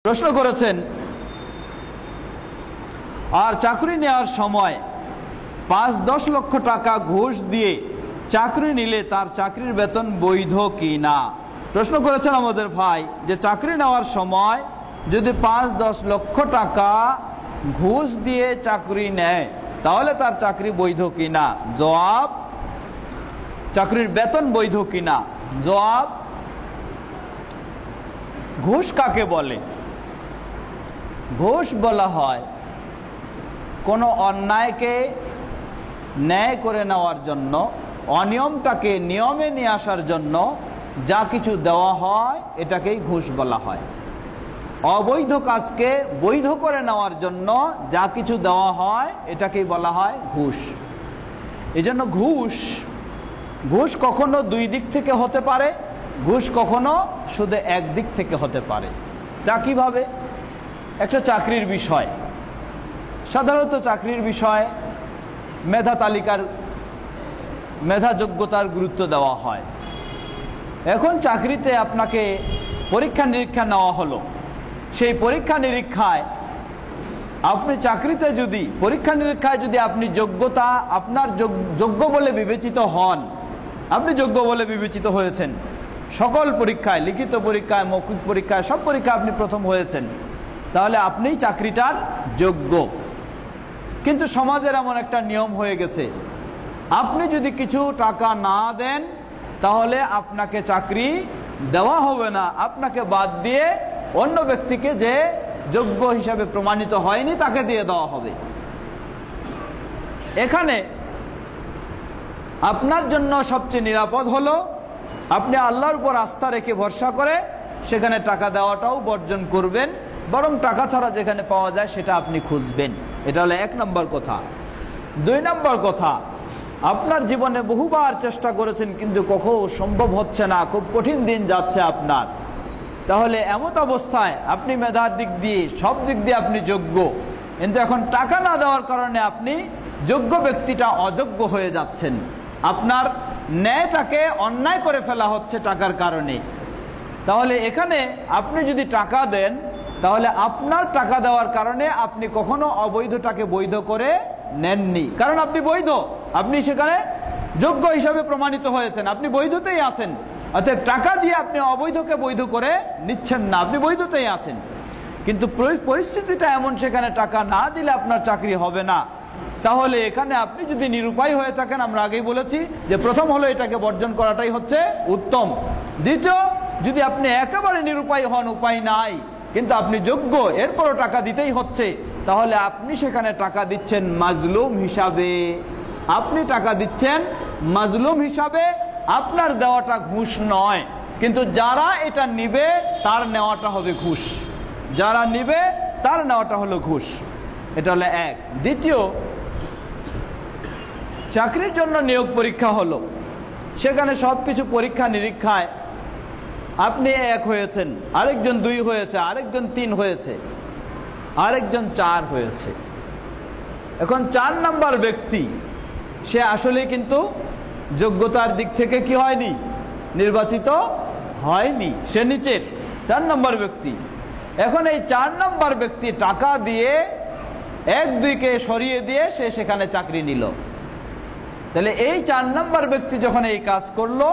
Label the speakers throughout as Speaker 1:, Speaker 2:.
Speaker 1: প্রশ্ন করেছেন আর চাকরি নেওয়ার সময় ৫-১০ লক্ষ টাকা ঘুষ দিয়ে চাকরি নিলে তার চাকরির বেতন বৈধ কি না। প্রশ্ন করেছেন আমাদের ভাই যে চাকরি নেওয়ার সময় যদি ৫-১০ লক্ষ টাকা ঘুষ দিয়ে চাকরি নেয় তাহলে তার চাকরি বৈধ কি না। জবাব, চাকরির বেতন বৈধ কি না। জবাব, ঘুষ কাকে বলে? ঘুষ বলা হয় কোনো অন্যায়কে ন্যায় করে নেওয়ার জন্য, অনিয়মটাকে নিয়মে নিয়ে আসার জন্য যা কিছু দেওয়া হয় এটাকেই ঘুষ বলা হয়। অবৈধ কাজকে বৈধ করে নেওয়ার জন্য যা কিছু দেওয়া হয় এটাকেই বলা হয় ঘুষ। এজন্য ঘুষ কখনো দুই দিক থেকে হতে পারে, ঘুষ কখনো শুধু এক দিক থেকে হতে পারে। তা কিভাবে? একটা চাকরির বিষয়, সাধারণত চাকরির বিষয় মেধা তালিকার মেধা যোগ্যতার গুরুত্ব দেওয়া হয়। এখন চাকরিতে আপনাকে পরীক্ষা নিরীক্ষা নেওয়া হলো, সেই পরীক্ষা নিরীক্ষায় আপনি চাকরিতে যদি পরীক্ষা নিরীক্ষায় যদি আপনি যোগ্যতা আপনার যোগ্য বলে বিবেচিত হন, আপনি যোগ্য বলে বিবেচিত হয়েছেন, সকল পরীক্ষায়, লিখিত পরীক্ষায়, মৌখিক পরীক্ষায়, সব পরীক্ষায় আপনি প্রথম হয়েছেন, তাহলে আপনিই চাকরিটার যোগ্য। কিন্তু সমাজের এমন একটা নিয়ম হয়ে গেছে, আপনি যদি কিছু টাকা না দেন তাহলে আপনাকে চাকরি দেওয়া হবে না, আপনাকে বাদ দিয়ে অন্য ব্যক্তিকে যে যোগ্য হিসাবে প্রমাণিত হয়নি তাকে দিয়ে দেওয়া হবে। এখানে আপনার জন্য সবচেয়ে নিরাপদ হলো আপনি আল্লাহর উপর আস্থা রেখে ভরসা করে সেখানে টাকা দেওয়াটাও বর্জন করবেন, বরং টাকা ছাড়া যেখানে পাওয়া যায় সেটা আপনি খুঁজবেন। এটা হলো ১ নম্বর কথা। ২ নম্বর কথা, আপনার জীবনে বহুবার চেষ্টা করেছেন কিন্তু কখনো সম্ভব হচ্ছে না, খুব কঠিন দিন যাচ্ছে আপনার, তাহলে এমত অবস্থায় আপনি মেধার দিক দিয়ে সব দিক দিয়ে আপনি যোগ্য, কিন্তু এখন টাকা না দেওয়ার কারণে আপনি যোগ্য ব্যক্তিটা অযোগ্য হয়ে যাচ্ছেন, আপনার ন্যায়টাকে অন্যায় করে ফেলা হচ্ছে টাকার কারণে। তাহলে এখানে আপনি যদি টাকা দেন তাহলে আপনার টাকা দেওয়ার কারণে আপনি কখনো অবৈধটাকে বৈধ করে নেননি, কারণ আপনি বৈধ, আপনি সেখানে যোগ্য হিসাবে প্রমাণিত হয়েছেন, আপনি বৈধতেই আছেন। অর্থাৎ টাকা দিয়ে আপনি অবৈধকে বৈধ করে নিচ্ছেন না, আপনি বৈধতেই আছেন। কিন্তু পরিস্থিতিটা এমন, সেখানে টাকা না দিলে আপনার চাকরি হবে না। তাহলে এখানে আপনি যদি নিরুপায় হয়ে থাকেন, আমরা আগেই বলেছি যে প্রথম হলো এটাকে বর্জন করাটাই হচ্ছে উত্তম। দ্বিতীয়, যদি আপনি একেবারে নিরুপায় হন, উপায় নাই, কিন্তু আপনি যোগ্য, এরপরও টাকা দিতেই হচ্ছে, তাহলে আপনি সেখানে টাকা দিচ্ছেন মাজলুম হিসাবে। আপনি টাকা দিচ্ছেন মাজলুম হিসাবে, আপনার দেওয়াটা ঘুষ নয়, কিন্তু যারা এটা নিবে তার নেওয়াটা হবে ঘুষ, যারা নিবে তার নেওয়াটা হলো ঘুষ। এটা হলো ১। দ্বিতীয়, চাকরির জন্য নিয়োগ পরীক্ষা হলো, সেখানে সবকিছু পরীক্ষা নিরীক্ষায় আপনি ১ হয়েছেন, আরেকজন ২ হয়েছে, আরেকজন ৩ হয়েছে, আরেকজন ৪ হয়েছে। এখন ৪ নাম্বার ব্যক্তি সে আসলে কিন্তু যোগ্যতার দিক থেকে কি হয়নি, নির্বাচিত হয়নি, সে নিচের ৪ নম্বর ব্যক্তি। এখন এই ৪ নম্বর ব্যক্তি টাকা দিয়ে ১-২কে সরিয়ে দিয়ে সে সেখানে চাকরি নিল, তাহলে এই ৪ নম্বর ব্যক্তি যখন এই কাজ করলো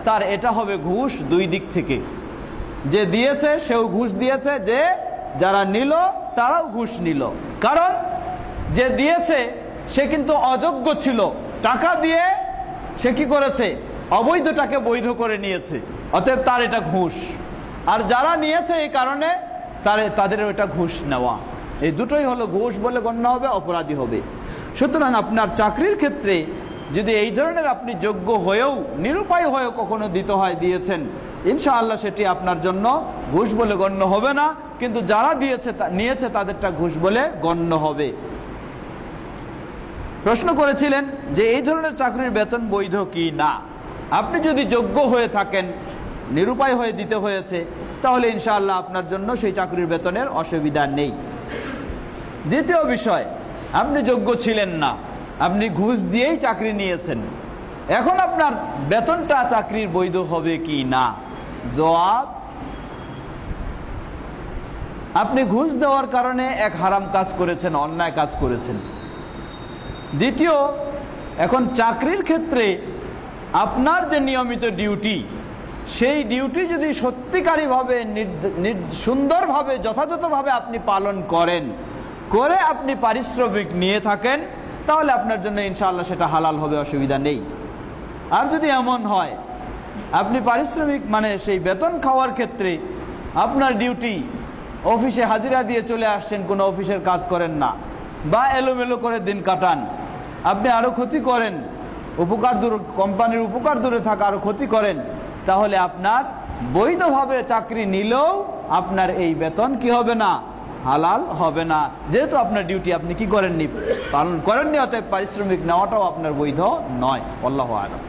Speaker 1: তার এটা হবে ঘুষ দুই দিক থেকে। যে দিয়েছে সেও ঘুষ দিয়েছে, যে যারা নিল তারাও ঘুষ নিল, কারণ যে দিয়েছে সে কিন্তু অযোগ্য ছিল, টাকা দিয়ে সে কি করেছে, অবৈধটাকে বৈধ করে নিয়েছে, অতএব তার এটা ঘুষ। আর যারা নিয়েছে এই কারণে তাদের ওটা ঘুষ নেওয়া, এই দুটোই হলো ঘুষ বলে গণ্য হবে, অপরাধী হবে। সুতরাং আপনার চাকরির ক্ষেত্রে যদি এই ধরনের আপনি যোগ্য হয়েও নিরুপায় হয়েও কখনো দিতে হয়, দিয়েছেন, ইনশাআল্লাহ সেটি আপনার জন্য ঘুষ বলে গণ্য হবে না, কিন্তু যারা নিয়েছে তাদেরটা ঘুষ বলে গণ্য হবে। প্রশ্ন করেছিলেন যে এই ধরনের চাকরির বেতন বৈধ কি না। আপনি যদি যোগ্য হয়ে থাকেন, নিরুপায় হয়ে দিতে হয়েছে, তাহলে ইনশাআল্লাহ আপনার জন্য সেই চাকরির বেতনের অসুবিধা নেই। দ্বিতীয় বিষয়, আপনি যোগ্য ছিলেন না, আপনি ঘুষ দিয়েই চাকরি নিয়েছেন, এখন আপনার বেতনটা চাকরির বৈধ হবে কি না। জবাব, আপনি ঘুষ দেওয়ার কারণে এক হারাম কাজ করেছেন, অন্যায় কাজ করেছেন। দ্বিতীয়, এখন চাকরির ক্ষেত্রে আপনার যে নিয়মিত ডিউটি, সেই ডিউটি যদি সত্যিকারীভাবে সুন্দরভাবে যথাযথভাবে আপনি পালন করেন, করে আপনি পারিশ্রমিক নিয়ে থাকেন, তাহলে আপনার জন্য ইনশাআল্লাহ সেটা হালাল হবে, অসুবিধা নেই। আর যদি এমন হয় আপনি পারিশ্রমিক মানে সেই বেতন খাওয়ার ক্ষেত্রে আপনার ডিউটি অফিসে হাজিরা দিয়ে চলে আসছেন, কোনো অফিসের কাজ করেন না, বা এলোমেলো করে দিন কাটান, আপনি আরো ক্ষতি করেন, কোম্পানির উপকার দূরে থাকা আরো ক্ষতি করেন, তাহলে আপনার বৈধভাবে চাকরি নিলেও আপনার এই বেতন কি হবে না, হালাল হবে না, যেহেতু আপনার ডিউটি আপনি কি করেননি, পালন করেননি, অতএব পারিশ্রমিক নেওয়াটাও আপনার বৈধ নয়। আল্লাহু আ'লাম।